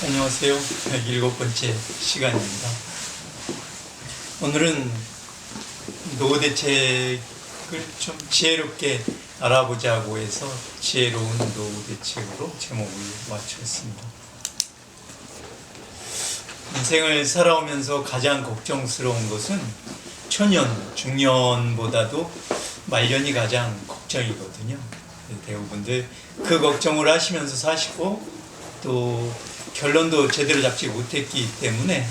안녕하세요. 7번째 시간입니다. 오늘은 노후 대책을 좀 지혜롭게 알아보자고 해서 지혜로운 노후 대책으로 제목을 맞췄습니다. 인생을 살아오면서 가장 걱정스러운 것은 초년, 중년보다도 말년이 가장 걱정이거든요. 대부분들 그 걱정을 하시면서 사시고 또 결론도 제대로 잡지 못했기 때문에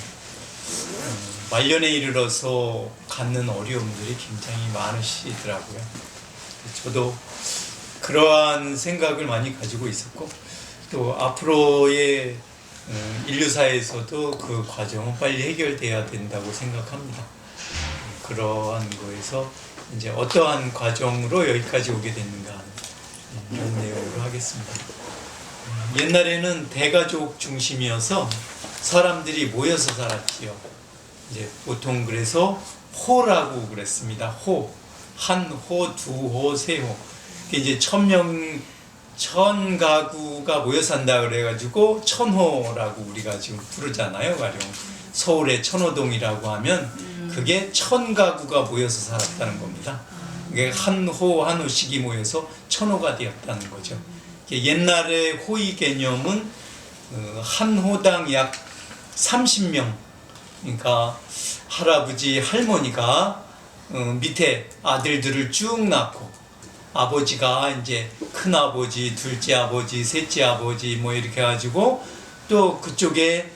말년에 이르러서 갖는 어려움들이 굉장히 많으시더라고요. 저도 그러한 생각을 많이 가지고 있었고 또 앞으로의 인류사에서도 그 과정은 빨리 해결돼야 된다고 생각합니다. 그러한 거에서 이제 어떠한 과정으로 여기까지 오게 됐는가 이런 내용으로 하겠습니다. 옛날에는 대가족 중심이어서 사람들이 모여서 살았지요. 이제 보통 그래서 호라고 그랬습니다. 호, 한 호, 두 호, 세 호. 이제 1000가구가 모여 산다 그래가지고 천호라고 우리가 지금 부르잖아요. 가령 서울의 천호동이라고 하면 그게 1000가구가 모여서 살았다는 겁니다. 그게 한 호, 한 호씩이 모여서 천호가 되었다는 거죠. 옛날의 호의 개념은 한 호당 약 30명, 그러니까 할아버지, 할머니가 밑에 아들들을 쭉 낳고 아버지가 이제 큰아버지, 둘째 아버지, 셋째 아버지 뭐 이렇게 해가지고 또 그쪽에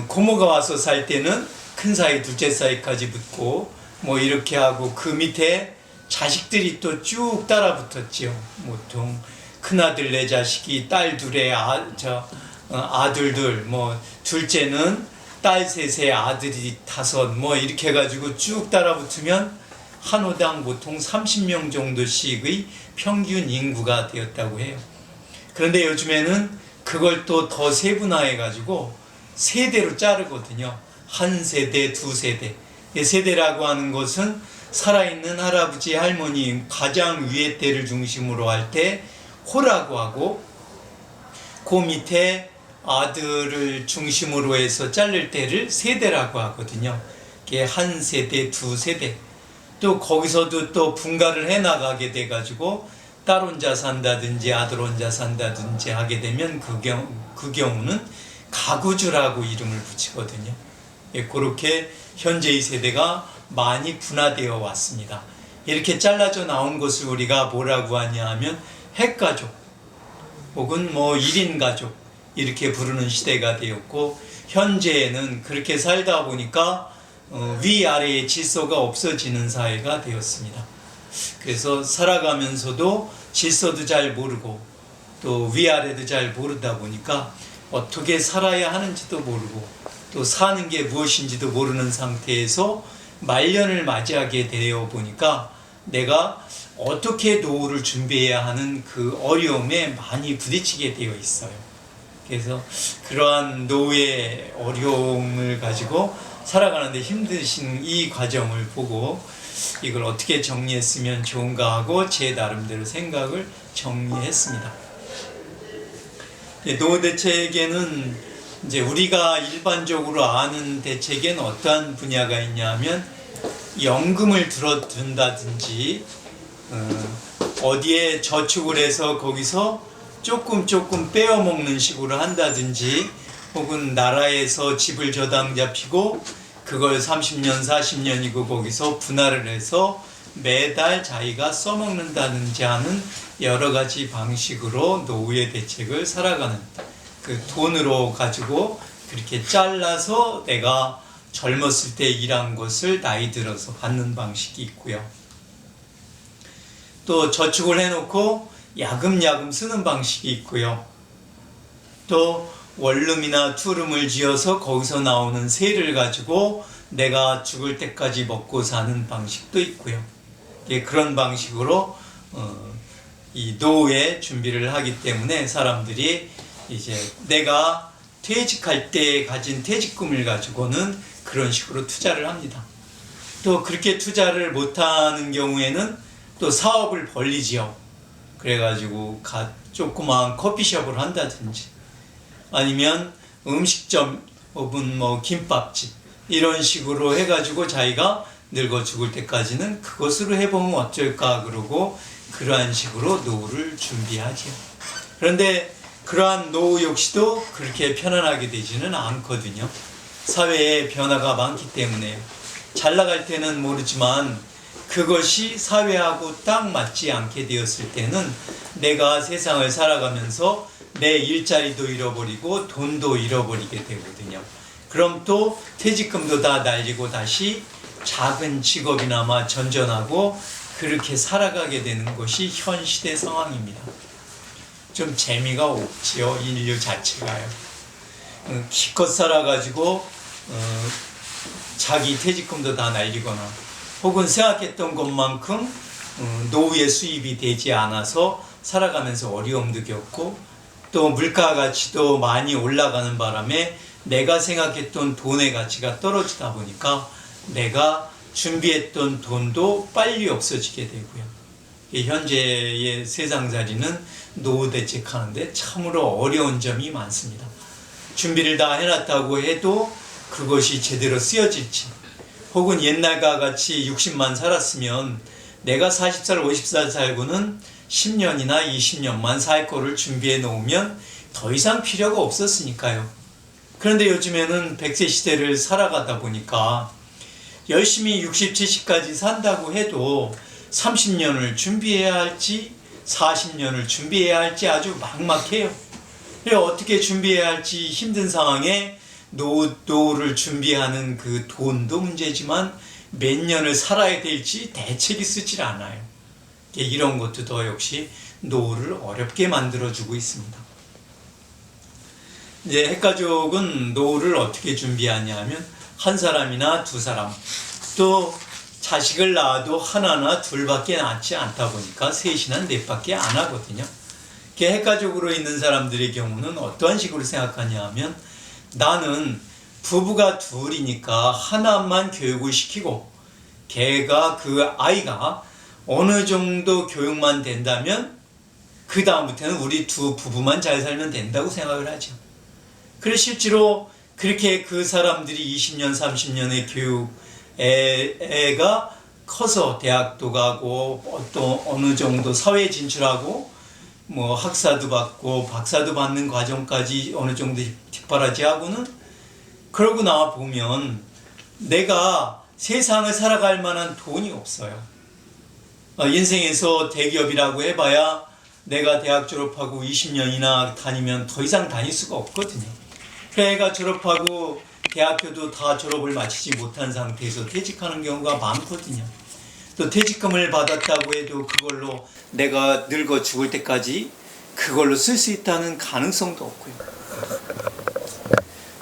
고모가 와서 살 때는 큰 사이, 둘째 사이까지 붙고 뭐 이렇게 하고 그 밑에 자식들이 또 쭉 따라 붙었지요. 보통 큰아들 네 자식이 딸 둘에 아들들, 뭐 둘째는 딸 셋에 아들이 5, 뭐 이렇게 해가지고 쭉 따라 붙으면 한 호당 보통 30명 정도씩의 평균 인구가 되었다고 해요. 그런데 요즘에는 그걸 또 더 세분화해가지고 세대로 자르거든요. 한 세대, 두 세대. 세대라고 하는 것은 살아있는 할아버지, 할머니 가장 위의 때를 중심으로 할 때 호라고 하고 그 밑에 아들을 중심으로 해서 자를 때를 세대라고 하거든요. 그게 한 세대, 두 세대. 또 거기서도 또 분가를 해나가게 돼가지고 딸 혼자 산다든지 아들 혼자 산다든지 하게 되면 그 경우는 가구주라고 이름을 붙이거든요. 그렇게 현재의 세대가 많이 분화되어 왔습니다. 이렇게 잘라져 나온 것을 우리가 뭐라고 하냐 하면 핵가족 혹은 뭐 1인 가족 이렇게 부르는 시대가 되었고 현재에는 그렇게 살다 보니까 위아래의 질서가 없어지는 사회가 되었습니다. 그래서 살아가면서도 질서도 잘 모르고 또 위아래도 잘 모르다 보니까 어떻게 살아야 하는지도 모르고 또 사는 게 무엇인지도 모르는 상태에서 말년을 맞이하게 되어 보니까 내가 어떻게 노후를 준비해야 하는 그 어려움에 많이 부딪히게 되어 있어요. 그래서 그러한 노후의 어려움을 가지고 살아가는데 힘드신 이 과정을 보고 이걸 어떻게 정리했으면 좋은가 하고 제 나름대로 생각을 정리했습니다. 노후 대책에는 이제 우리가 일반적으로 아는 대책에는 어떠한 분야가 있냐면 연금을 들어둔다든지 어디에 저축을 해서 거기서 조금 빼어먹는 식으로 한다든지 혹은 나라에서 집을 저당 잡히고 그걸 30년 40년이고 거기서 분할을 해서 매달 자기가 써먹는다든지 하는 여러 가지 방식으로 노후의 대책을 살아가는 그 돈으로 가지고 그렇게 잘라서 내가 젊었을 때 일한 것을 나이 들어서 받는 방식이 있고요. 또 저축을 해놓고 야금야금 쓰는 방식이 있고요. 또 원룸이나 투룸을 지어서 거기서 나오는 세를 가지고 내가 죽을 때까지 먹고 사는 방식도 있고요. 그런 방식으로 이 노후에 준비를 하기 때문에 사람들이 이제 내가 퇴직할 때 가진 퇴직금을 가지고는 그런 식으로 투자를 합니다. 또 그렇게 투자를 못하는 경우에는 또 사업을 벌리지요. 그래가지고 조그마한 커피숍을 한다든지 아니면 음식점 혹은 뭐 김밥집 이런 식으로 해가지고 자기가 늙어 죽을 때까지는 그것으로 해보면 어쩔까 그러고 그러한 식으로 노후를 준비하지요. 그런데 그러한 노후 역시도 그렇게 편안하게 되지는 않거든요. 사회에 변화가 많기 때문에 잘 나갈 때는 모르지만 그것이 사회하고 딱 맞지 않게 되었을 때는 내가 세상을 살아가면서 내 일자리도 잃어버리고 돈도 잃어버리게 되거든요. 그럼 또 퇴직금도 다 날리고 다시 작은 직업이나마 전전하고 그렇게 살아가게 되는 것이 현 시대 상황입니다. 좀 재미가 없지요, 인류 자체가요. 기껏 살아가지고 자기 퇴직금도 다 날리거나 혹은 생각했던 것만큼 노후의 수입이 되지 않아서 살아가면서 어려움도 겪고 또 물가 가치도 많이 올라가는 바람에 내가 생각했던 돈의 가치가 떨어지다 보니까 내가 준비했던 돈도 빨리 없어지게 되고요. 현재의 세상살이는 노후 대책하는데 참으로 어려운 점이 많습니다. 준비를 다 해놨다고 해도 그것이 제대로 쓰여질지 혹은 옛날과 같이 60만 살았으면 내가 40살, 50살 살고는 10년이나 20년만 살 거를 준비해 놓으면 더 이상 필요가 없었으니까요. 그런데 요즘에는 100세 시대를 살아가다 보니까 열심히 60, 70까지 산다고 해도 30년을 준비해야 할지 40년을 준비해야 할지 아주 막막해요. 어떻게 준비해야 할지 힘든 상황에 노후를 준비하는 그 돈도 문제지만 몇 년을 살아야 될지 대책이 쓰질 않아요. 이런 것도 더 역시 노후를 어렵게 만들어주고 있습니다. 이제 핵가족은 노후를 어떻게 준비하냐면 한 사람이나 두 사람 또 자식을 낳아도 하나나 둘밖에 낳지 않다 보니까 셋이나 넷밖에 안 하거든요. 핵가족으로 있는 사람들의 경우는 어떠한 식으로 생각하냐 하면 나는 부부가 둘이니까 하나만 교육을 시키고 걔가 그 아이가 어느 정도 교육만 된다면 그 다음부터는 우리 두 부부만 잘 살면 된다고 생각을 하죠. 그래서 실제로 그렇게 그 사람들이 20년, 30년의 교육 애가 커서 대학도 가고 또 어느 정도 사회에 진출하고 뭐 학사도 받고 박사도 받는 과정까지 어느 정도 뒷바라지 하고는 그러고 나와 보면 내가 세상을 살아갈 만한 돈이 없어요. 인생에서 대기업이라고 해봐야 내가 대학 졸업하고 20년이나 다니면 더 이상 다닐 수가 없거든요. 애가 졸업하고 대학교도 다 졸업을 마치지 못한 상태에서 퇴직하는 경우가 많거든요. 또 퇴직금을 받았다고 해도 그걸로 내가 늙어 죽을 때까지 그걸로 쓸 수 있다는 가능성도 없고요.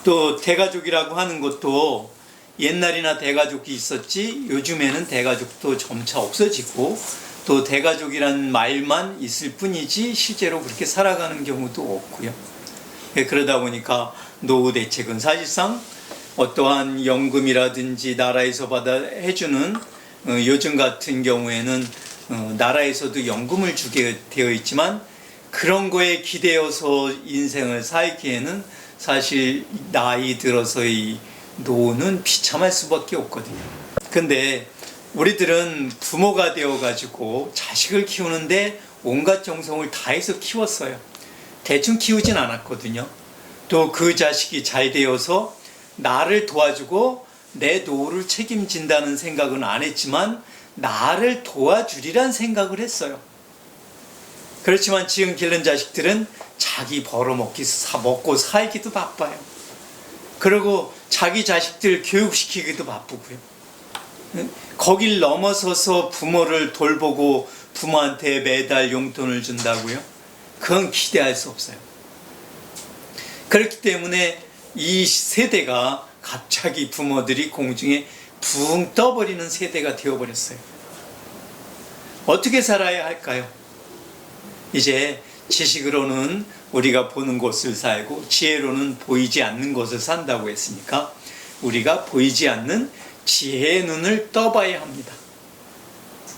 또 대가족이라고 하는 것도 옛날이나 대가족이 있었지 요즘에는 대가족도 점차 없어지고 또 대가족이란 말만 있을 뿐이지 실제로 그렇게 살아가는 경우도 없고요. 그러다 보니까 노후 대책은 사실상 어떠한 연금이라든지 나라에서 받아 해주는 요즘 같은 경우에는 나라에서도 연금을 주게 되어 있지만 그런 거에 기대어서 인생을 살기에는 사실 나이 들어서의 노후는 비참할 수밖에 없거든요. 근데 우리들은 부모가 되어가지고 자식을 키우는데 온갖 정성을 다해서 키웠어요. 대충 키우진 않았거든요. 또 그 자식이 잘 되어서 나를 도와주고 내 노후를 책임진다는 생각은 안 했지만 나를 도와주리란 생각을 했어요. 그렇지만 지금 기른 자식들은 자기 벌어먹기 먹고 살기도 바빠요. 그리고 자기 자식들 교육시키기도 바쁘고요. 거길 넘어서서 부모를 돌보고 부모한테 매달 용돈을 준다고요? 그건 기대할 수 없어요. 그렇기 때문에 이 세대가 갑자기 부모들이 공중에 붕 떠버리는 세대가 되어버렸어요. 어떻게 살아야 할까요? 이제 지식으로는 우리가 보는 곳을 살고 지혜로는 보이지 않는 곳을 산다고 했으니까 우리가 보이지 않는 지혜의 눈을 떠봐야 합니다.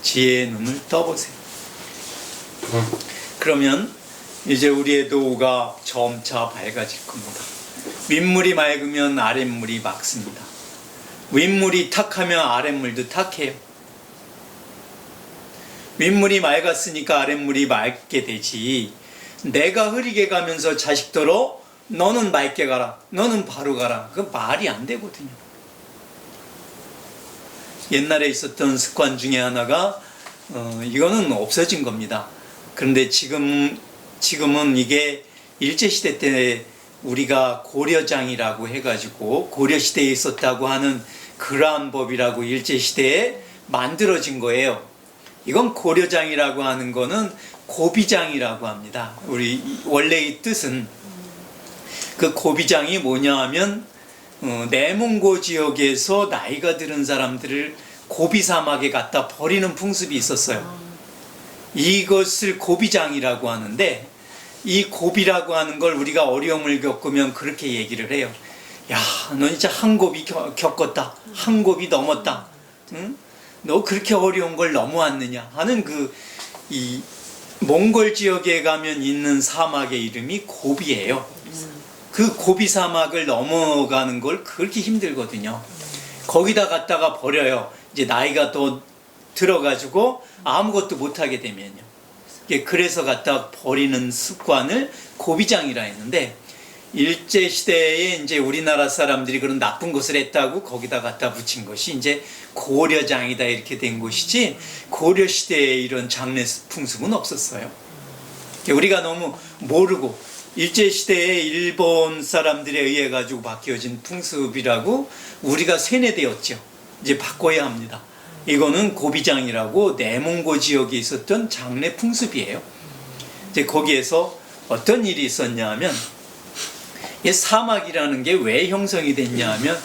지혜의 눈을 떠보세요. 그러면 이제 우리의 노후가 점차 밝아질 겁니다. 윗물이 맑으면 아랫물이 맑습니다. 윗물이 탁하면 아랫물도 탁해요. 윗물이 맑았으니까 아랫물이 맑게 되지, 내가 흐리게 가면서 자식더러 너는 맑게 가라, 너는 바로 가라, 그 말이 안 되거든요. 옛날에 있었던 습관 중에 하나가 이거는 없어진 겁니다. 그런데 지금은 이게 일제시대 때 우리가 고려장이라고 해가지고 고려시대에 있었다고 하는 그러한 법이라고 일제시대에 만들어진 거예요. 이건 고려장이라고 하는 거는 고비장이라고 합니다. 우리 원래의 뜻은, 그 고비장이 뭐냐 하면 내몽고 지역에서 나이가 들은 사람들을 고비 사막에 갖다 버리는 풍습이 있었어요. 이것을 고비장이라고 하는데, 이 고비라고 하는 걸 우리가 어려움을 겪으면 그렇게 얘기를 해요. 야, 너 진짜 한 고비 겪었다, 한 고비 넘었다, 응? 너 그렇게 어려운 걸 넘어왔느냐 하는 이 몽골 지역에 가면 있는 사막의 이름이 고비예요. 그 고비 사막을 넘어가는 걸 그렇게 힘들거든요. 거기다 갖다가 버려요. 이제 나이가 더 들어가지고 아무것도 못하게 되면요. 그래서 갖다 버리는 습관을 고비장이라 했는데, 일제시대에 이제 우리나라 사람들이 그런 나쁜 것을 했다고 거기다 갖다 붙인 것이 이제 고려장이다 이렇게 된 것이지, 고려시대에 이런 장례 풍습은 없었어요. 우리가 너무 모르고 일제시대에 일본 사람들에 의해 가지고 바뀌어진 풍습이라고 우리가 세뇌되었죠. 이제 바꿔야 합니다. 이거는 고비장이라고 내몽고 지역에 있었던 장례 풍습이에요. 이제 거기에서 어떤 일이 있었냐 하면, 사막이라는 게 왜 형성이 됐냐 하면,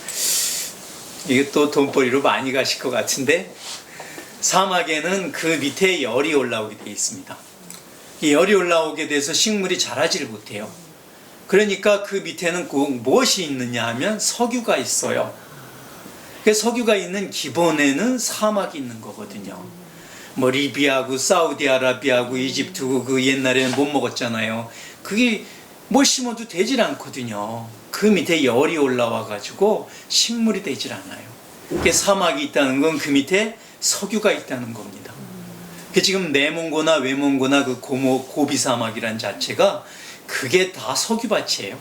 이게 또 돈벌이로 많이 가실 것 같은데, 사막에는 그 밑에 열이 올라오게 되어 있습니다. 이 열이 올라오게 돼서 식물이 자라지를 못해요. 그러니까 그 밑에는 꼭 무엇이 있느냐 하면 석유가 있어요. 그 석유가 있는 기본에는 사막이 있는 거거든요. 뭐 리비아고 사우디아라비아고 이집트고 그 옛날에는 못 먹었잖아요. 그게 뭐 심어도 되질 않거든요. 그 밑에 열이 올라와 가지고 식물이 되질 않아요. 그 사막이 있다는 건 그 밑에 석유가 있다는 겁니다. 그 지금 내몽고나 외몽고나 그 고비 사막이란 자체가 그게 다 석유밭이에요.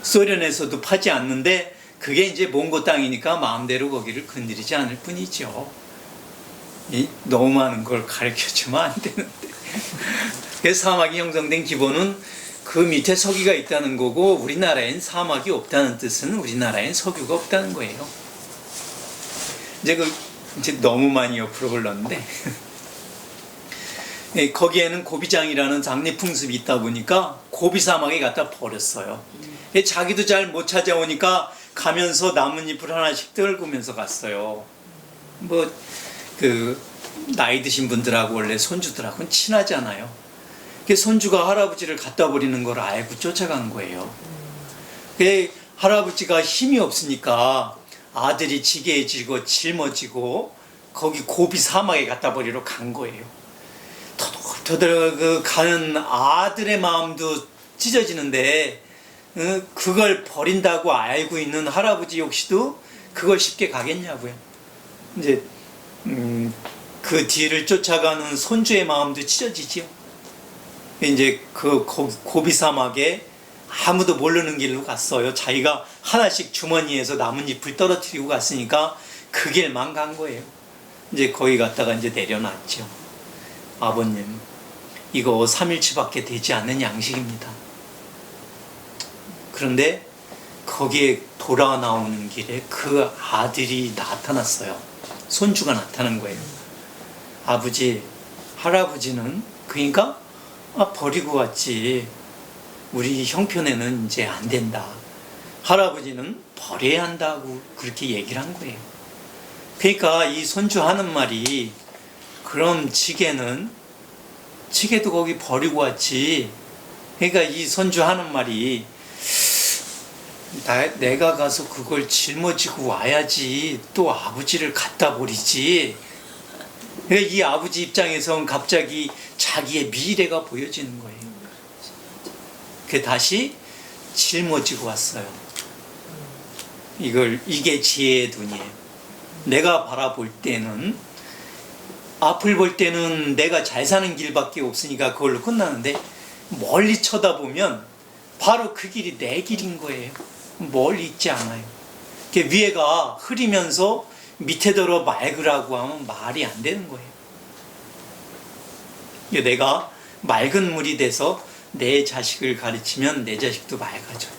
소련에서도 파지 않는데 그게 이제 몽고 땅이니까 마음대로 거기를 건드리지 않을 뿐이죠. 너무 많은 걸 가르쳐주면 안 되는데. 그 사막이 형성된 기본은 그 밑에 석유가 있다는 거고, 우리나라엔 사막이 없다는 뜻은 우리나라엔 석유가 없다는 거예요. 이제 너무 많이 옆으로 흘렀는데 거기에는 고비장이라는 장례 풍습이 있다 보니까 고비 사막에 갖다 버렸어요. 자기도 잘 못 찾아오니까 가면서 나뭇잎을 하나씩 떨구면서 갔어요. 나이 드신 분들하고 원래 손주들하고는 친하잖아요. 손주가 할아버지를 갖다 버리는 걸 알고 쫓아간 거예요. 할아버지가 힘이 없으니까 아들이 지게에 지고 짊어지고 거기 고비 사막에 갖다 버리러 간 거예요. 터덜 가는 아들의 마음도 찢어지는데, 그걸 버린다고 알고 있는 할아버지 역시도 그걸 쉽게 가겠냐고요. 이제 그 뒤를 쫓아가는 손주의 마음도 찢어지지요. 이제 그 고비 사막에 아무도 모르는 길로 갔어요. 자기가 하나씩 주머니에서 나뭇잎을 떨어뜨리고 갔으니까 그 길만 간 거예요. 이제 거기 갔다가 이제 내려놨죠. 아버님, 이거 3일치밖에 되지 않는 양식입니다. 그런데 거기에 돌아 나오는 길에 그 아들이 나타났어요. 손주가 나타난 거예요. 아버지, 할아버지는 그러니까 버리고 왔지. 우리 형편에는 이제 안 된다. 할아버지는 버려야 한다고 그렇게 얘기를 한 거예요. 그러니까 이 손주 하는 말이, 그럼 지게도 거기 버리고 왔지. 그러니까 이 손주 하는 말이, 내가 가서 그걸 짊어지고 와야지 또 아버지를 갖다 버리지. 그러니까 이 아버지 입장에선 갑자기 자기의 미래가 보여지는 거예요. 그 다시 짊어지고 왔어요. 이게 지혜의 눈이에요. 내가 바라볼 때는, 앞을 볼 때는 내가 잘 사는 길밖에 없으니까 그걸로 끝나는데, 멀리 쳐다보면 바로 그 길이 내 길인 거예요. 멀리 있지 않아요. 위에가 흐리면서 밑에더러 맑으라고 하면 말이 안 되는 거예요. 내가 맑은 물이 돼서 내 자식을 가르치면 내 자식도 맑아져요.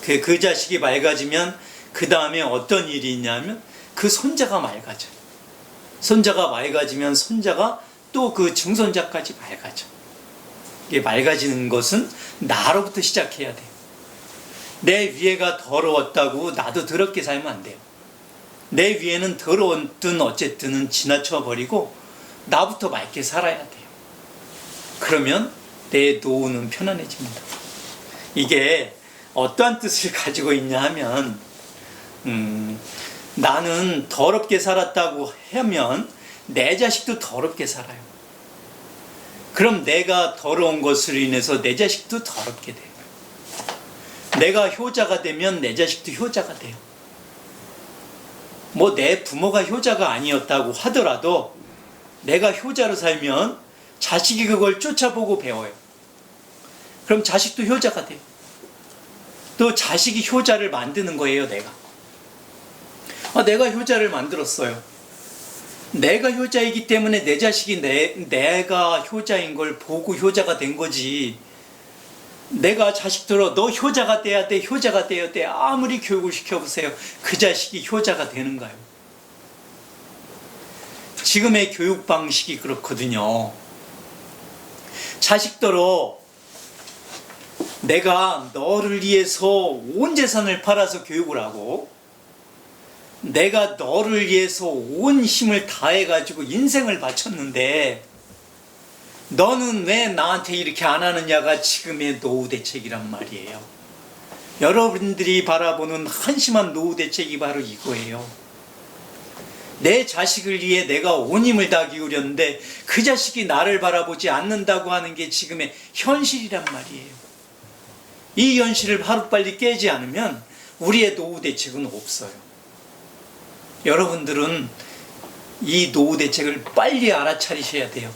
그 자식이 맑아지면 그 다음에 어떤 일이 있냐면 그 손자가 맑아져요. 손자가 맑아지면 손자가 또 그 증손자까지 맑아져. 이게 맑아지는 것은 나로부터 시작해야 돼요. 내 위에가 더러웠다고 나도 더럽게 살면 안 돼요. 내 위에는 더러웠든 어쨌든 지나쳐 버리고 나부터 맑게 살아야 돼요. 그러면 내 노후는 편안해집니다. 이게 어떠한 뜻을 가지고 있냐 하면, 나는 더럽게 살았다고 하면 내 자식도 더럽게 살아요. 그럼 내가 더러운 것으로 인해서 내 자식도 더럽게 돼요. 내가 효자가 되면 내 자식도 효자가 돼요. 내 부모가 효자가 아니었다고 하더라도 내가 효자로 살면 자식이 그걸 쫓아보고 배워요. 그럼 자식도 효자가 돼요. 또 자식이 효자를 만드는 거예요, 내가. 내가 효자를 만들었어요. 내가 효자이기 때문에 내 자식이 내가 효자인 걸 보고 효자가 된 거지. 내가 자식들어 너 효자가 돼야 돼, 효자가 돼야 돼. 아무리 교육을 시켜보세요. 그 자식이 효자가 되는가요? 지금의 교육 방식이 그렇거든요. 자식들어 내가 너를 위해서 온 재산을 팔아서 교육을 하고, 내가 너를 위해서 온 힘을 다해가지고 인생을 바쳤는데 너는 왜 나한테 이렇게 안 하느냐가 지금의 노후 대책이란 말이에요. 여러분들이 바라보는 한심한 노후 대책이 바로 이거예요. 내 자식을 위해 내가 온 힘을 다 기울였는데 그 자식이 나를 바라보지 않는다고 하는 게 지금의 현실이란 말이에요. 이 현실을 하루빨리 깨지 않으면 우리의 노후 대책은 없어요. 여러분들은 이 노후 대책을 빨리 알아차리셔야 돼요.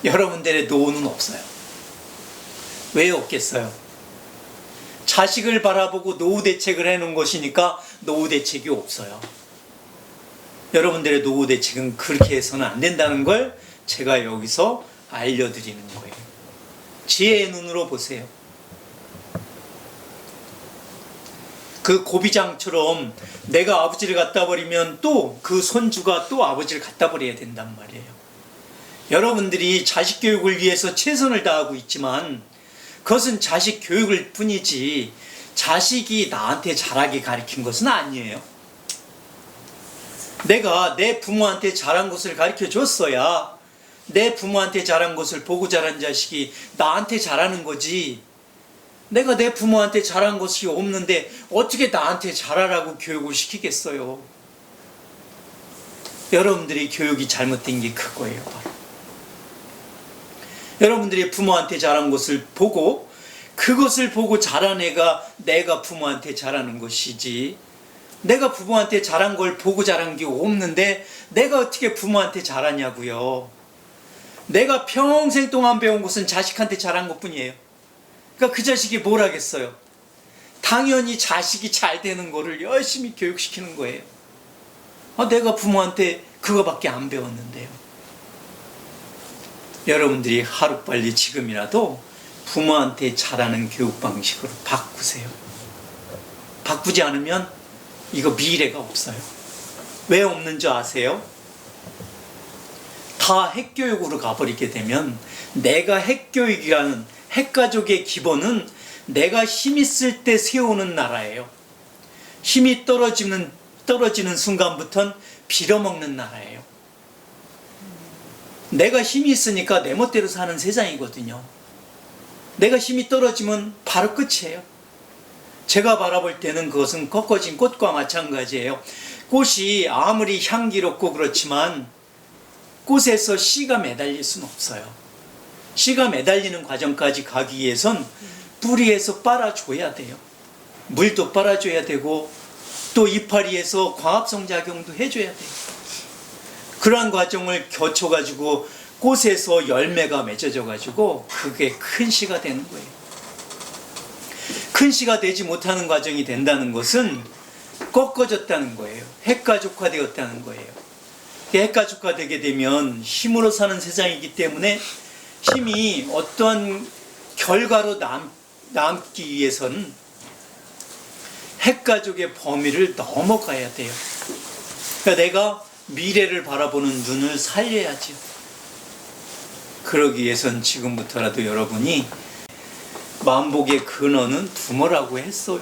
여러분들의 노후는 없어요. 왜 없겠어요? 자식을 바라보고 노후 대책을 해놓은 것이니까 노후 대책이 없어요. 여러분들의 노후 대책은 그렇게 해서는 안 된다는 걸 제가 여기서 알려드리는 거예요. 지혜의 눈으로 보세요. 그 고비장처럼 내가 아버지를 갖다 버리면 또 그 손주가 또 아버지를 갖다 버려야 된단 말이에요. 여러분들이 자식 교육을 위해서 최선을 다하고 있지만 그것은 자식 교육일 뿐이지 자식이 나한테 잘하게 가르친 것은 아니에요. 내가 내 부모한테 잘한 것을 가르쳐 줬어야 내 부모한테 잘한 것을 보고 자란 자식이 나한테 잘하는 거지. 내가 내 부모한테 잘한 것이 없는데 어떻게 나한테 잘하라고 교육을 시키겠어요? 여러분들이 교육이 잘못된 게 그거예요. 바로. 여러분들이 부모한테 잘한 것을 보고 그것을 보고 자란 애가 내가 부모한테 잘하는 것이지, 내가 부모한테 잘한 걸 보고 자란 게 없는데 내가 어떻게 부모한테 잘하냐고요. 내가 평생 동안 배운 것은 자식한테 잘한 것뿐이에요. 그러니까 그 자식이 뭘 하겠어요? 당연히 자식이 잘 되는 거를 열심히 교육시키는 거예요. 내가 부모한테 그거밖에 안 배웠는데요. 여러분들이 하루빨리 지금이라도 부모한테 잘하는 교육 방식으로 바꾸세요. 바꾸지 않으면 이거 미래가 없어요. 왜 없는 줄 아세요? 다 핵교육으로 가버리게 되면 내가 핵교육이라는 핵가족의 기본은 내가 힘 있을 때 세우는 나라예요. 힘이 떨어지는 순간부터는 빌어먹는 나라예요. 내가 힘이 있으니까 내 멋대로 사는 세상이거든요. 내가 힘이 떨어지면 바로 끝이에요. 제가 바라볼 때는 그것은 꺾어진 꽃과 마찬가지예요. 꽃이 아무리 향기롭고 그렇지만 꽃에서 씨가 매달릴 수는 없어요. 씨가 매달리는 과정까지 가기 위해선 뿌리에서 빨아줘야 돼요. 물도 빨아줘야 되고 또 이파리에서 광합성 작용도 해줘야 돼요. 그러한 과정을 거쳐가지고 꽃에서 열매가 맺어져가지고 그게 큰 씨가 되는 거예요. 큰 씨가 되지 못하는 과정이 된다는 것은 꺾어졌다는 거예요. 핵가족화되었다는 거예요. 핵가족화되게 되면 힘으로 사는 세상이기 때문에 힘이 어떠한 결과로 남기 위해서는 핵가족의 범위를 넘어가야 돼요. 그러니까 내가 미래를 바라보는 눈을 살려야죠. 그러기 위해선 지금부터라도 여러분이 만복의 근원은 부모라고 했어요.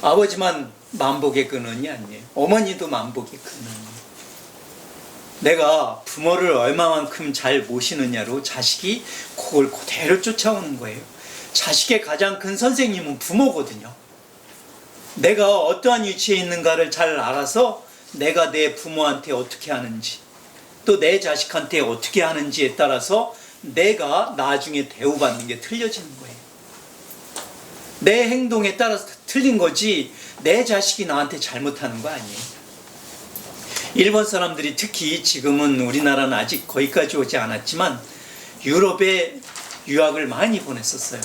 아버지만 만복의 근원이 아니에요. 어머니도 만복의 근원이에요. 내가 부모를 얼마만큼 잘 모시느냐로 자식이 그걸 그대로 쫓아오는 거예요. 자식의 가장 큰 선생님은 부모거든요. 내가 어떠한 위치에 있는가를 잘 알아서 내가 내 부모한테 어떻게 하는지 또 내 자식한테 어떻게 하는지에 따라서 내가 나중에 대우받는 게 틀려지는 거예요. 내 행동에 따라서 틀린 거지 내 자식이 나한테 잘못하는 거 아니에요. 일본 사람들이 특히 지금은 우리나라는 아직 거기까지 오지 않았지만 유럽에 유학을 많이 보냈었어요.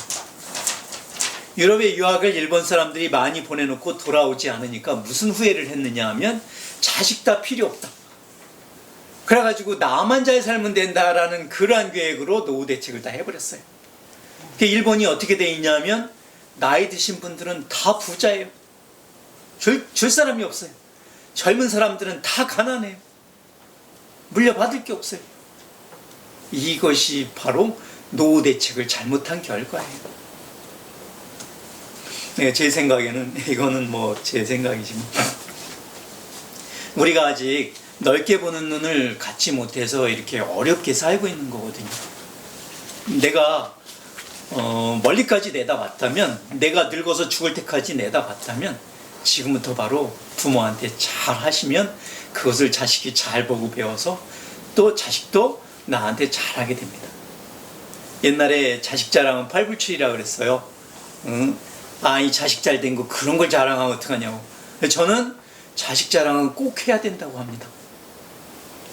유럽에 유학을 일본 사람들이 많이 보내놓고 돌아오지 않으니까 무슨 후회를 했느냐 하면 자식 다 필요 없다. 그래가지고 나만 잘 살면 된다라는 그러한 계획으로 노후 대책을 다 해버렸어요. 일본이 어떻게 돼 있냐면 나이 드신 분들은 다 부자예요. 줄 사람이 없어요. 젊은 사람들은 다 가난해요. 물려받을 게 없어요. 이것이 바로 노후 대책을 잘못한 결과예요. 네, 제 생각에는 이거는 뭐 제 생각이지만 우리가 아직 넓게 보는 눈을 갖지 못해서 이렇게 어렵게 살고 있는 거거든요. 내가 멀리까지 내다봤다면, 내가 늙어서 죽을 때까지 내다봤다면 지금부터 바로 부모한테 잘 하시면 그것을 자식이 잘 보고 배워서 또 자식도 나한테 잘하게 됩니다. 옛날에 자식 자랑은 팔불출이라고 그랬어요. 이 자식 잘 된 거 그런 걸 자랑하면 어떡하냐고. 저는 자식 자랑은 꼭 해야 된다고 합니다.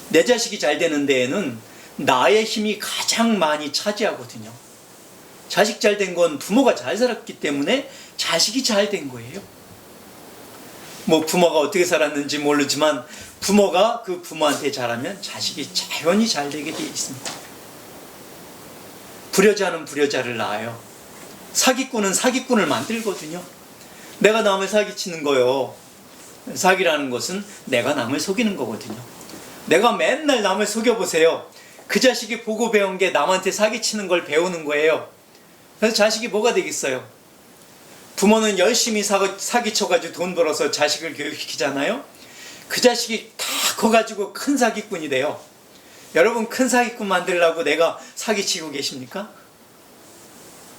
내 자식이 잘 되는 데에는 나의 힘이 가장 많이 차지하거든요. 자식 잘 된 건 부모가 잘 살았기 때문에 자식이 잘 된 거예요. 뭐 부모가 어떻게 살았는지 모르지만 부모가 그 부모한테 잘하면 자식이 자연히 잘 되게 되어 있습니다. 불효자는 불효자를 낳아요. 사기꾼은 사기꾼을 만들거든요. 내가 남을 사기치는 거요. 사기라는 것은 내가 남을 속이는 거거든요. 내가 맨날 남을 속여보세요. 그 자식이 보고 배운 게 남한테 사기치는 걸 배우는 거예요. 그래서 자식이 뭐가 되겠어요? 부모는 열심히 사기쳐가지고 돈 벌어서 자식을 교육시키잖아요. 그 자식이 다 커가지고 큰 사기꾼이 돼요. 여러분, 큰 사기꾼 만들려고 내가 사기치고 계십니까?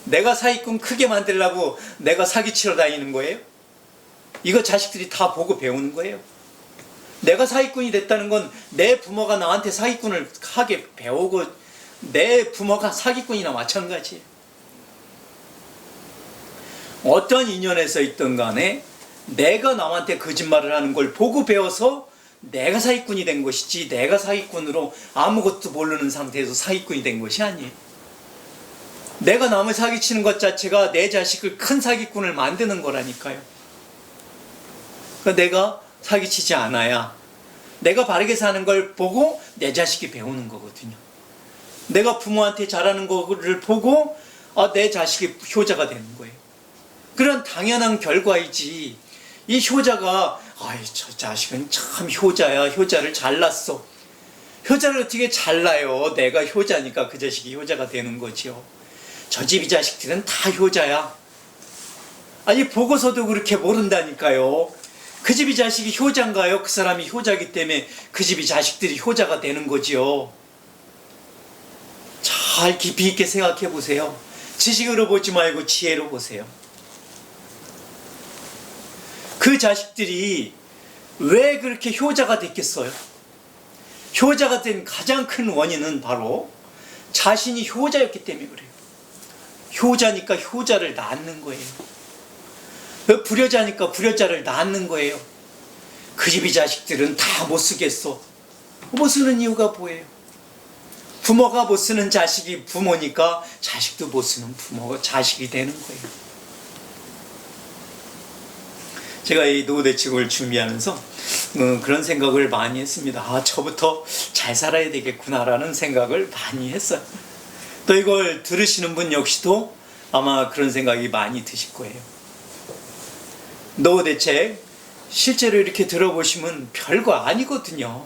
내가 사기꾼 크게 만들려고 내가 사기치러 다니는 거예요? 이거 자식들이 다 보고 배우는 거예요. 내가 사기꾼이 됐다는 건 내 부모가 나한테 사기꾼을 하게 배우고 내 부모가 사기꾼이나 마찬가지예요. 어떤 인연에서 있든 간에 내가 남한테 거짓말을 하는 걸 보고 배워서 내가 사기꾼이 된 것이지, 내가 사기꾼으로 아무것도 모르는 상태에서 사기꾼이 된 것이 아니에요. 내가 남을 사기치는 것 자체가 내 자식을 큰 사기꾼을 만드는 거라니까요. 그러니까 내가 사기치지 않아야 내가 바르게 사는 걸 보고 내 자식이 배우는 거거든요. 내가 부모한테 잘하는 거를 보고 내 자식이 효자가 되는 거예요. 그런 당연한 결과이지, 이 효자가 저 자식은 참 효자야, 효자를 잘났어. 효자를 어떻게 잘나요? 내가 효자니까 그 자식이 효자가 되는 거지요. 저 집 이 자식들은 다 효자야. 아니, 보고서도 그렇게 모른다니까요. 그 집이 자식이 효자인가요? 그 사람이 효자이기 때문에 그 집이 자식들이 효자가 되는 거지요. 잘 깊이 있게 생각해 보세요. 지식으로 보지 말고 지혜로 보세요. 그 자식들이 왜 그렇게 효자가 됐겠어요? 효자가 된 가장 큰 원인은 바로 자신이 효자였기 때문에 그래요. 효자니까 효자를 낳는 거예요. 불효자니까 불효자를 낳는 거예요. 그 집이 자식들은 다 못 쓰겠어. 못 쓰는 이유가 뭐예요? 부모가 못 쓰는 자식이 부모니까 자식도 못 쓰는 부모가 자식이 되는 거예요. 제가 이 노후대책을 준비하면서 그런 생각을 많이 했습니다. 아, 저부터 잘 살아야 되겠구나라는 생각을 많이 했어요. 또 이걸 들으시는 분 역시도 아마 그런 생각이 많이 드실 거예요. 노후대책 실제로 이렇게 들어보시면 별거 아니거든요.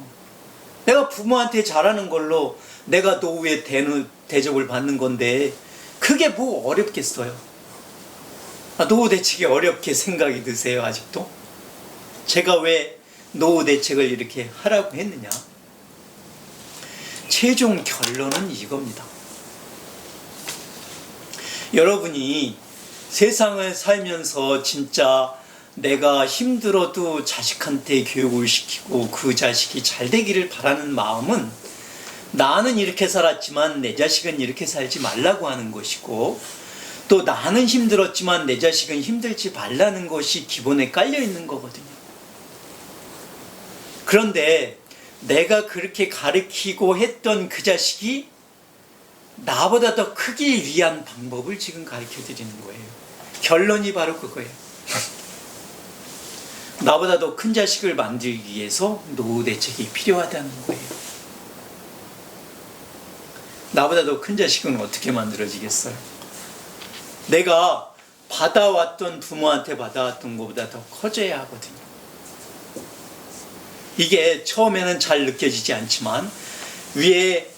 내가 부모한테 잘하는 걸로 내가 노후에 대접을 받는 건데 그게 뭐 어렵겠어요? 노후대책이 어렵게 생각이 드세요, 아직도? 제가 왜 노후대책을 이렇게 하라고 했느냐? 최종 결론은 이겁니다. 여러분이 세상을 살면서 진짜 내가 힘들어도 자식한테 교육을 시키고 그 자식이 잘 되기를 바라는 마음은 나는 이렇게 살았지만 내 자식은 이렇게 살지 말라고 하는 것이고, 또 나는 힘들었지만 내 자식은 힘들지 말라는 것이 기본에 깔려 있는 거거든요. 그런데 내가 그렇게 가르치고 했던 그 자식이 나보다 더 크기 위한 방법을 지금 가르쳐 드리는 거예요. 결론이 바로 그거예요. 나보다 더 큰 자식을 만들기 위해서 노후대책이 필요하다는 거예요. 나보다 더 큰 자식은 어떻게 만들어지겠어요? 내가 받아왔던 부모한테 받아왔던 것보다 더 커져야 하거든요. 이게 처음에는 잘 느껴지지 않지만 위에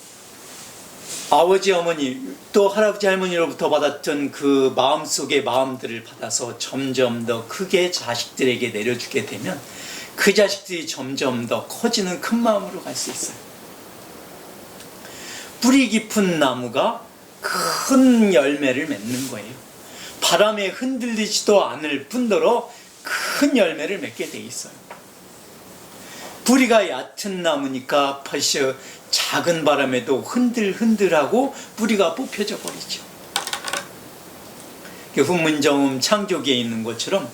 아버지 어머니 또 할아버지 할머니로부터 받았던 그 마음속의 마음들을 받아서 점점 더 크게 자식들에게 내려주게 되면 그 자식들이 점점 더 커지는 큰 마음으로 갈 수 있어요. 뿌리 깊은 나무가 큰 열매를 맺는 거예요. 바람에 흔들리지도 않을 뿐더러 큰 열매를 맺게 돼 있어요. 뿌리가 얕은 나무니까 벌써 작은 바람에도 흔들흔들하고 뿌리가 뽑혀져 버리죠. 훈문정음 창조기에 있는 것처럼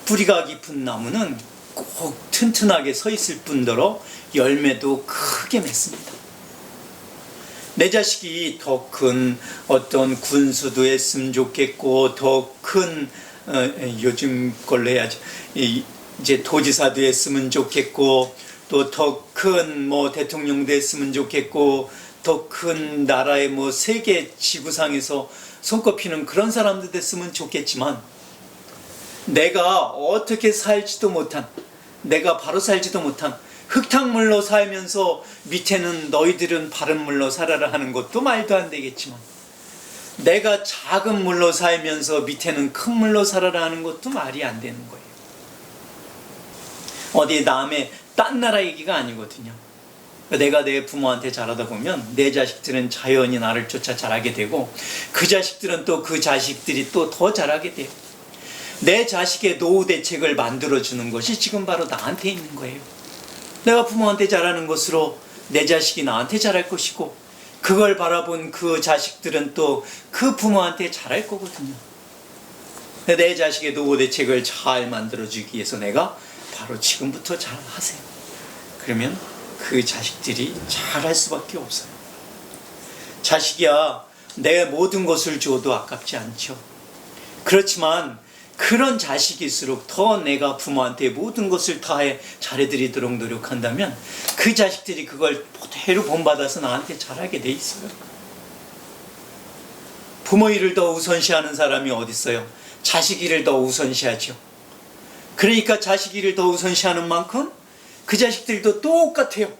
뿌리가 깊은 나무는 꼭 튼튼하게 서 있을 뿐더러 열매도 크게 맺습니다. 내 자식이 더 큰 어떤 군수도 했으면 좋겠고, 더 큰 요즘 걸로 해야죠. 이제 도지사도 했으면 좋겠고, 또 더 큰 뭐 대통령도 했으면 좋겠고, 더 큰 나라의 뭐 세계 지구상에서 손꼽히는 그런 사람도 됐으면 좋겠지만, 내가 어떻게 살지도 못한, 내가 바로 살지도 못한 흙탕물로 살면서 밑에는 너희들은 바른 물로 살아라 하는 것도 말도 안 되겠지만, 내가 작은 물로 살면서 밑에는 큰 물로 살아라 하는 것도 말이 안 되는 거예요. 어디 남의 딴 나라 얘기가 아니거든요. 내가 내 부모한테 잘하다 보면 내 자식들은 자연히 나를 쫓아 자라게 되고, 그 자식들은 또 그 자식들이 또 더 자라게 돼요. 내 자식의 노후 대책을 만들어주는 것이 지금 바로 나한테 있는 거예요. 내가 부모한테 잘하는 것으로 내 자식이 나한테 잘할 것이고, 그걸 바라본 그 자식들은 또 그 부모한테 잘할 거거든요. 내 자식의 노후 대책을 잘 만들어주기 위해서 내가 바로 지금부터 잘 하세요. 그러면 그 자식들이 잘할 수밖에 없어요. 자식이야 내 모든 것을 줘도 아깝지 않죠. 그렇지만 그런 자식일수록 더 내가 부모한테 모든 것을 다해 잘해드리도록 노력한다면 그 자식들이 그걸 그대로 본받아서 나한테 잘하게 돼 있어요. 부모 일을 더 우선시하는 사람이 어디 있어요? 자식 일을 더 우선시하죠. 그러니까 자식 일을 더 우선시하는 만큼 그 자식들도 똑같아요.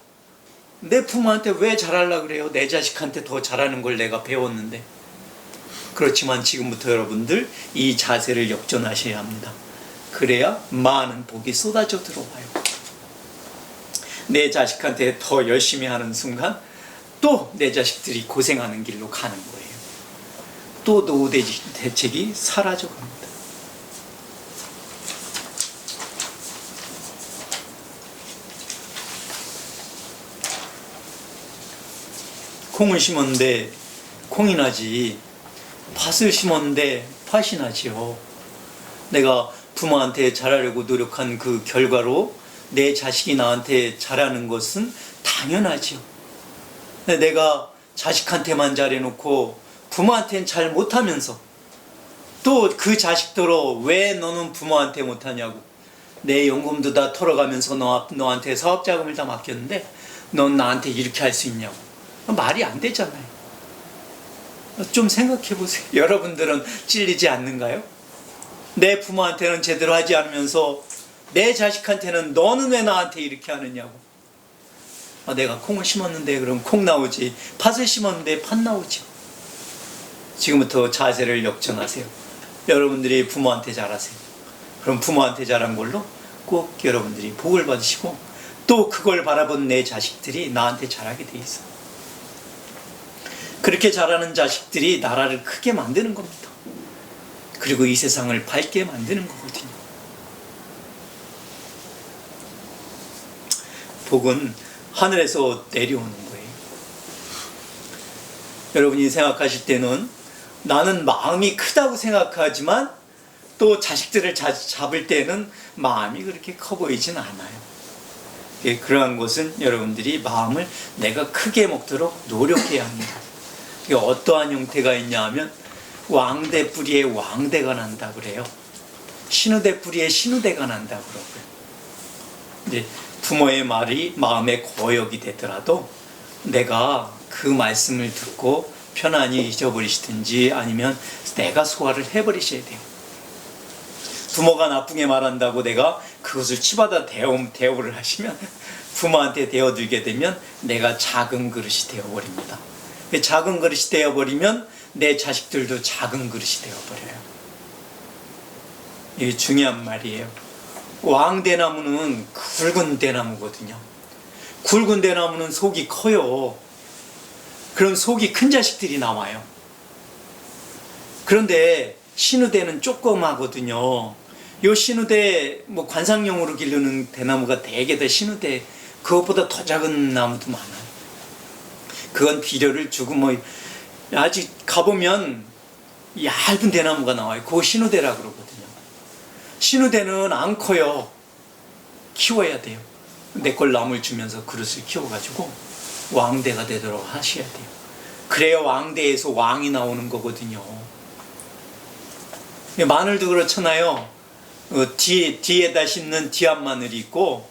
내 부모한테 왜 잘하려고 그래요? 내 자식한테 더 잘하는 걸 내가 배웠는데. 그렇지만 지금부터 여러분들 이 자세를 역전하셔야 합니다. 그래야 많은 복이 쏟아져 들어와요. 내 자식한테 더 열심히 하는 순간 또 내 자식들이 고생하는 길로 가는 거예요. 또 노후 대책이 사라져 갑니다. 콩을 심었는데 콩이 나지, 팥을 심었는데 팥이 나지요. 내가 부모한테 잘하려고 노력한 그 결과로 내 자식이 나한테 잘하는 것은 당연하지요. 근데 내가 자식한테만 잘해놓고 부모한테는 잘 못하면서 또 그 자식들로 왜 너는 부모한테 못하냐고, 내 연금도 다 털어가면서 너한테 사업자금을 다 맡겼는데 넌 나한테 이렇게 할 수 있냐고, 말이 안 되잖아요. 좀 생각해 보세요. 여러분들은 찔리지 않는가요? 내 부모한테는 제대로 하지 않으면서 내 자식한테는 너는 왜 나한테 이렇게 하느냐고. 내가 콩을 심었는데 그럼 콩 나오지, 팥을 심었는데 팥 나오지. 지금부터 자세를 역전하세요. 여러분들이 부모한테 잘하세요. 그럼 부모한테 잘한 걸로 꼭 여러분들이 복을 받으시고 또 그걸 바라본 내 자식들이 나한테 잘하게 돼 있어요. 그렇게 자라는 자식들이 나라를 크게 만드는 겁니다. 그리고 이 세상을 밝게 만드는 거거든요. 복은 하늘에서 내려오는 거예요. 여러분이 생각하실 때는 나는 마음이 크다고 생각하지만 또 자식들을 잡을 때는 마음이 그렇게 커 보이진 않아요. 그러한 것은 여러분들이 마음을 내가 크게 먹도록 노력해야 합니다. 어떠한 형태가 있냐 하면 왕대 뿌리에 왕대가 난다 그래요. 신우대 뿌리에 신우대가 난다 그러고요. 이제 부모의 말이 마음에 거역이 되더라도 내가 그 말씀을 듣고 편안히 잊어버리시든지 아니면 내가 소화를 해버리셔야 돼요. 부모가 나쁘게 말한다고 내가 그것을 치받아 대우를 하시면 부모한테 대어들게 되면 내가 작은 그릇이 되어버립니다. 작은 그릇이 되어버리면 내 자식들도 작은 그릇이 되어버려요. 이게 중요한 말이에요. 왕대나무는 굵은 대나무거든요. 굵은 대나무는 속이 커요. 그럼 속이 큰 자식들이 나와요. 그런데 신우대는 조그마거든요. 요 신우대 관상용으로 기르는 대나무가 대개 다 신우대, 그것보다 더 작은 나무도 많아요. 그건 비료를 주고 아직 가보면 얇은 대나무가 나와요. 그거 신우대라 그러거든요. 신우대는 안 커요. 키워야 돼요. 내 걸 나물 주면서 그릇을 키워가지고 왕대가 되도록 하셔야 돼요. 그래야 왕대에서 왕이 나오는 거거든요. 마늘도 그렇잖아요. 뒤에다 심는 뒤암 마늘이 있고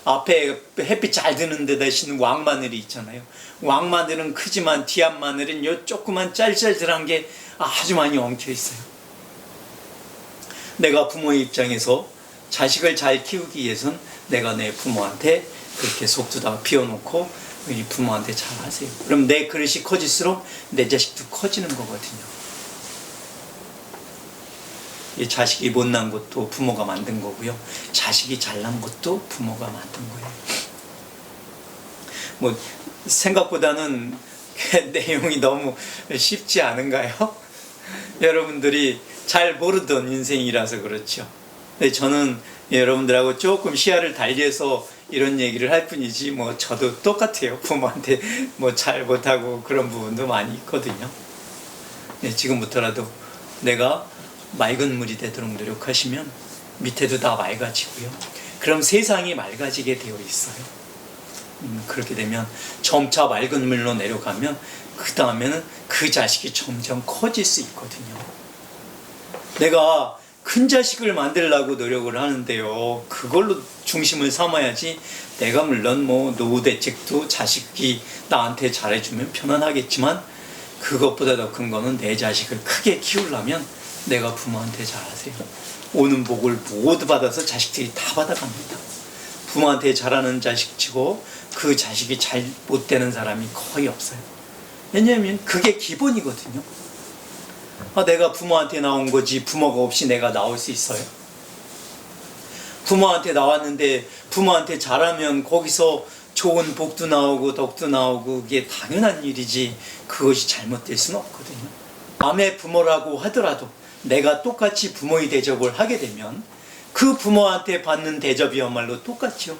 앞에 햇빛 잘 드는 데다 심는 왕마늘이 있잖아요. 왕마늘은 크지만 뒤암 마늘은 요 조그만 짤짤짤한 게 아주 많이 엉켜 있어요. 내가 부모의 입장에서 자식을 잘 키우기 위해선 내가 내 부모한테 그렇게 속도 비워놓고 이 부모한테 잘 하세요. 그럼 내 그릇이 커질수록 내 자식도 커지는 거거든요. 이 자식이 못난 것도 부모가 만든 거고요. 자식이 잘난 것도 부모가 만든 거예요. 생각보다는 내용이 너무 쉽지 않은가요? 여러분들이 잘 모르던 인생이라서 그렇죠. 저는 여러분들하고 조금 시야를 달리해서 이런 얘기를 할 뿐이지 저도 똑같아요. 부모한테 잘 못하고 그런 부분도 많이 있거든요. 지금부터라도 내가 맑은 물이 되도록 노력하시면 밑에도 다 맑아지고요. 그럼 세상이 맑아지게 되어 있어요. 그렇게 되면 점차 맑은 물로 내려가면 그 다음에는 그 자식이 점점 커질 수 있거든요. 내가 큰 자식을 만들려고 노력을 하는데요. 그걸로 중심을 삼아야지. 내가 물론 노후 대책도 자식이 나한테 잘해주면 편안하겠지만 그것보다 더 큰 거는 내 자식을 크게 키우려면 내가 부모한테 잘하세요. 오는 복을 모두 받아서 자식들이 다 받아갑니다. 부모한테 잘하는 자식치고 그 자식이 잘 못되는 사람이 거의 없어요. 왜냐하면 그게 기본이거든요. 내가 부모한테 나온 거지 부모가 없이 내가 나올 수 있어요? 부모한테 나왔는데 부모한테 잘하면 거기서 좋은 복도 나오고 덕도 나오고 그게 당연한 일이지 그것이 잘못될 수는 없거든요. 남의 부모라고 하더라도 내가 똑같이 부모의 대접을 하게 되면 그 부모한테 받는 대접이야말로 똑같죠.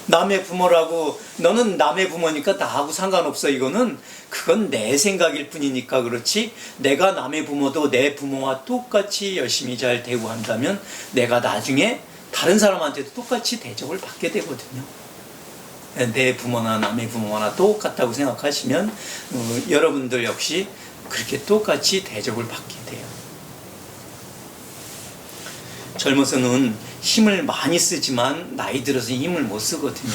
남의 부모라고 너는 남의 부모니까 나하고 상관없어 이거는 그건 내 생각일 뿐이니까 그렇지 내가 남의 부모도 내 부모와 똑같이 열심히 잘 대우한다면 내가 나중에 다른 사람한테도 똑같이 대접을 받게 되거든요. 내 부모나 남의 부모나 똑같다고 생각하시면 여러분들 역시 그렇게 똑같이 대접을 받게 돼요. 젊어서는 힘을 많이 쓰지만 나이 들어서 힘을 못 쓰거든요.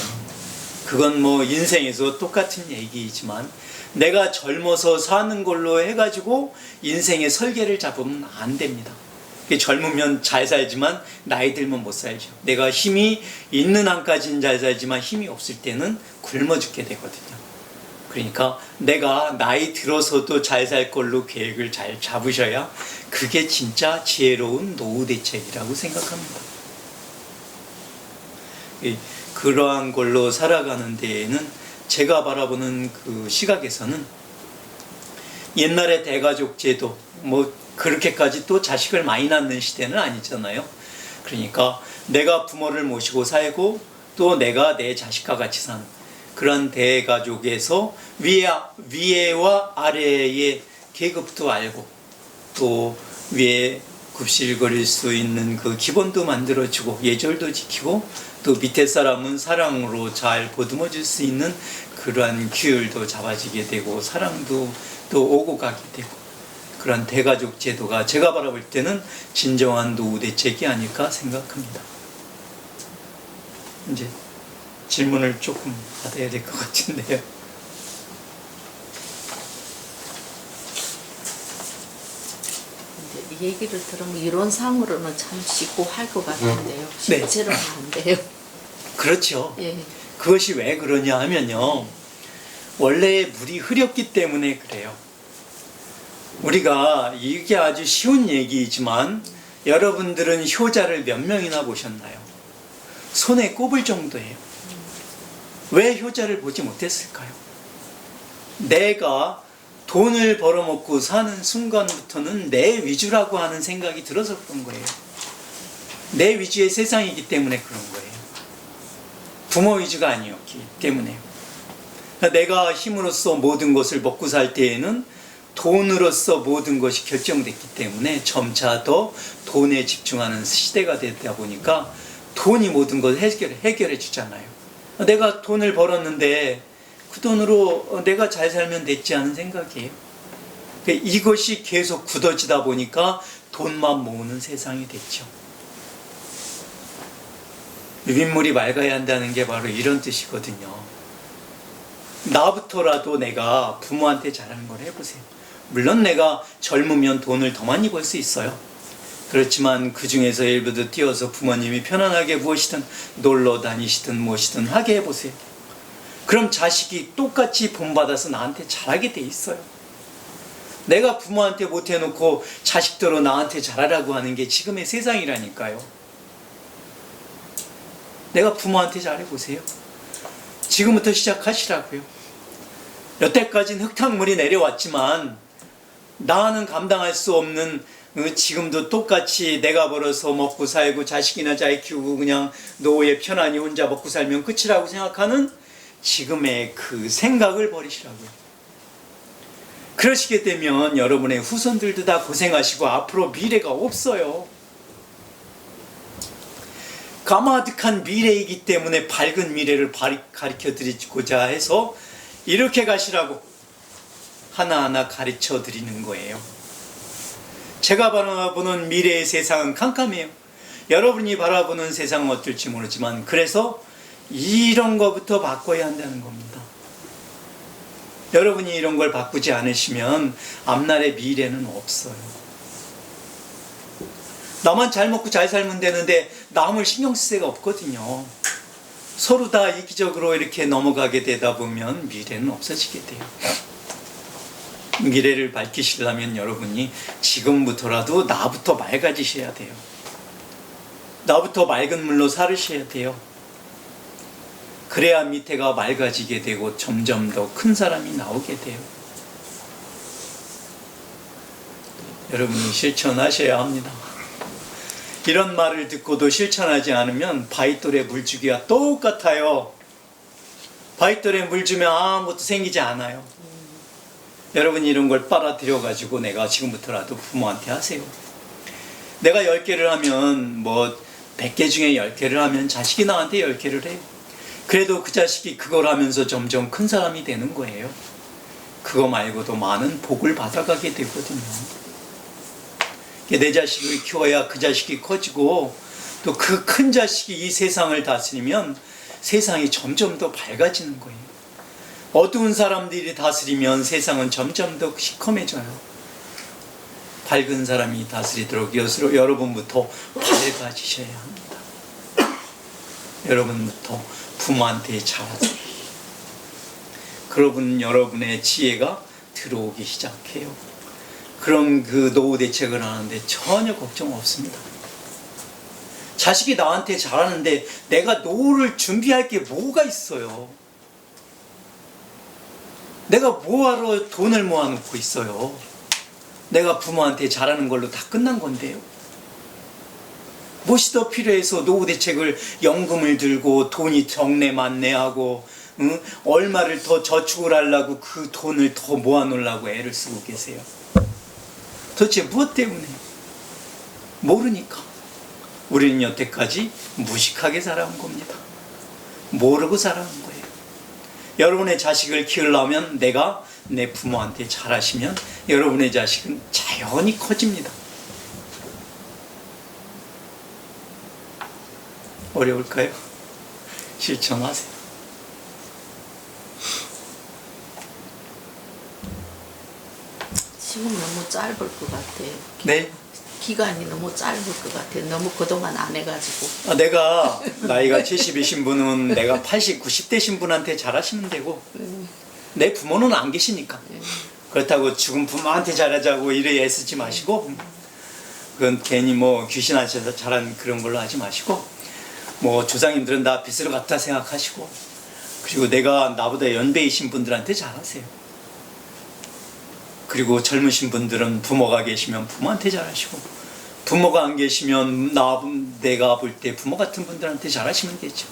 그건 뭐 인생에서 똑같은 얘기이지만 내가 젊어서 사는 걸로 해가지고 인생의 설계를 잡으면 안 됩니다. 젊으면 잘 살지만 나이 들면 못 살죠. 내가 힘이 있는 한까지는 잘 살지만 힘이 없을 때는 굶어 죽게 되거든요. 그러니까 내가 나이 들어서도 잘 살 걸로 계획을 잘 잡으셔야 그게 진짜 지혜로운 노후 대책이라고 생각합니다. 그러한 걸로 살아가는 데에는 제가 바라보는 그 시각에서는 옛날의 대가족 제도 뭐 그렇게까지 또 자식을 많이 낳는 시대는 아니잖아요. 그러니까 내가 부모를 모시고 살고 또 내가 내 자식과 같이 사는 그런 대가족에서 위에와 아래의 계급도 알고 또 위에 굽실거릴 수 있는 그 기본도 만들어주고 예절도 지키고 또 밑에 사람은 사랑으로 잘 보듬어 줄 수 있는 그러한 규율도 잡아지게 되고 사랑도 또 오고 가게 되고 그런 대가족 제도가 제가 바라볼 때는 진정한 노후 대책이 아닐까 생각합니다. 이제 질문을 조금 받아야 될 것 같은데요. 이 얘기를 들으면 이론상으로는 참 쉽고 할 것 같은데요. 네. 실제로는 안 돼요. 그렇죠. 예. 그것이 왜 그러냐 하면요. 원래 물이 흐렸기 때문에 그래요. 우리가 이게 아주 쉬운 얘기이지만 여러분들은 효자를 몇 명이나 보셨나요? 손에 꼽을 정도예요. 왜 효자를 보지 못했을까요? 내가 돈을 벌어먹고 사는 순간부터는 내 위주라고 하는 생각이 들어서 그런 거예요. 내 위주의 세상이기 때문에 그런 거예요. 부모 위주가 아니었기 때문에. 내가 힘으로써 모든 것을 먹고 살 때에는 돈으로서 모든 것이 결정됐기 때문에 점차 더 돈에 집중하는 시대가 되다 보니까 돈이 모든 걸 해결해 주잖아요. 내가 돈을 벌었는데 그 돈으로 내가 잘 살면 됐지 않은 생각이에요. 이것이 계속 굳어지다 보니까 돈만 모으는 세상이 됐죠. 윗물이 맑아야 한다는 게 바로 이런 뜻이거든요. 나부터라도 내가 부모한테 잘하는 걸 해보세요. 물론 내가 젊으면 돈을 더 많이 벌 수 있어요. 그렇지만 그 중에서 일부도 띄어서 부모님이 편안하게 무엇이든 놀러 다니시든 무엇이든 하게 해보세요. 그럼 자식이 똑같이 본받아서 나한테 잘하게 돼 있어요. 내가 부모한테 못해놓고 자식대로 나한테 잘하라고 하는 게 지금의 세상이라니까요. 내가 부모한테 잘해보세요. 지금부터 시작하시라고요. 여태까지는 흙탕물이 내려왔지만 나는 감당할 수 없는 지금도 똑같이 내가 벌어서 먹고 살고 자식이나 잘 키우고 그냥 노후에 편안히 혼자 먹고 살면 끝이라고 생각하는 지금의 그 생각을 버리시라고요. 그러시게 되면 여러분의 후손들도 다 고생하시고 앞으로 미래가 없어요. 까마득한 미래이기 때문에 밝은 미래를 가르쳐 드리고자 해서 이렇게 가시라고 하나하나 가르쳐 드리는 거예요. 제가 바라보는 미래의 세상은 캄캄해요. 여러분이 바라보는 세상은 어떨지 모르지만 그래서 이런 거부터 바꿔야 한다는 겁니다. 여러분이 이런 걸 바꾸지 않으시면 앞날의 미래는 없어요. 나만 잘 먹고 잘 살면 되는데 남을 신경 쓸 새가 없거든요. 서로 다 이기적으로 이렇게 넘어가게 되다 보면 미래는 없어지게 돼요. 미래를 밝히시려면 여러분이 지금부터라도 나부터 맑아지셔야 돼요. 나부터 맑은 물로 살으셔야 돼요. 그래야 밑에가 맑아지게 되고 점점 더 큰 사람이 나오게 돼요. 여러분이 실천하셔야 합니다. 이런 말을 듣고도 실천하지 않으면 바위돌에 물 주기와 똑같아요. 바위돌에 물 주면 아무것도 생기지 않아요. 여러분이 이런 걸 빨아들여 가지고 내가 지금부터라도 부모한테 하세요. 내가 10개를 하면 뭐 100개 중에 10개를 하면 자식이 나한테 10개를 해요. 그래도 그 자식이 그걸 하면서 점점 큰 사람이 되는 거예요. 그거 말고도 많은 복을 받아가게 되거든요. 내 자식을 키워야 그 자식이 커지고 또 그 큰 자식이 이 세상을 다스리면 세상이 점점 더 밝아지는 거예요. 어두운 사람들이 다스리면 세상은 점점 더 시커매져요. 밝은 사람이 다스리도록 여러분부터 밝아지셔야 합니다. 여러분부터 부모한테 잘하세요. 그러면 여러분의 지혜가 들어오기 시작해요. 그럼 그 노후 대책을 하는데 전혀 걱정 없습니다. 자식이 나한테 잘하는데 내가 노후를 준비할 게 뭐가 있어요? 내가 뭐하러 돈을 모아놓고 있어요? 내가 부모한테 잘하는 걸로 다 끝난 건데요. 무엇이 더 필요해서 노후 대책을 연금을 들고 돈이 적내 만내하고 얼마를 더 저축을 하려고 그 돈을 더 모아놓으려고 애를 쓰고 계세요. 도대체 무엇 때문에? 모르니까. 우리는 여태까지 무식하게 살아온 겁니다. 모르고 살아온 거예요. 여러분의 자식을 키우려면 내가 내 부모한테 잘하시면 여러분의 자식은 자연히 커집니다. 어려울까요? 실천하세요. 지금 너무 짧을 것 같아. 네. 기간이 너무 짧을 것 같아. 너무 그동안 안 해가지고. 내가 나이가 70이신 분은 내가 80, 90대신 분한테 잘하시면 되고 내 부모는 안 계시니까 그렇다고 죽은 부모한테 잘하자고 이래 애쓰지 마시고 그건 괜히 뭐 귀신하셔서 잘한 그런 걸로 하지 마시고 뭐 조상님들은 나 빚으로 갖다 생각하시고 그리고 내가 나보다 연배이신 분들한테 잘하세요. 그리고 젊으신 분들은 부모가 계시면 부모한테 잘하시고 부모가 안 계시면 내가 볼 때 부모 같은 분들한테 잘하시면 되죠.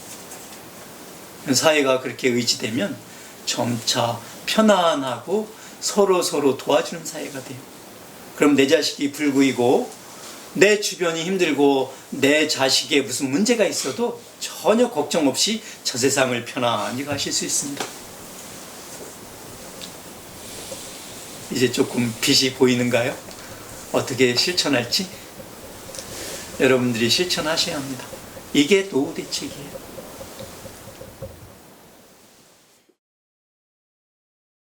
사회가 그렇게 의지되면 점차 편안하고 서로 도와주는 사회가 돼요. 그럼 내 자식이 불구이고 내 주변이 힘들고 내 자식에 무슨 문제가 있어도 전혀 걱정 없이 저 세상을 편안히 가실 수 있습니다. 이제 조금 빛이 보이는가요? 어떻게 실천할지? 여러분들이 실천하셔야 합니다. 이게 노후 대책이에요.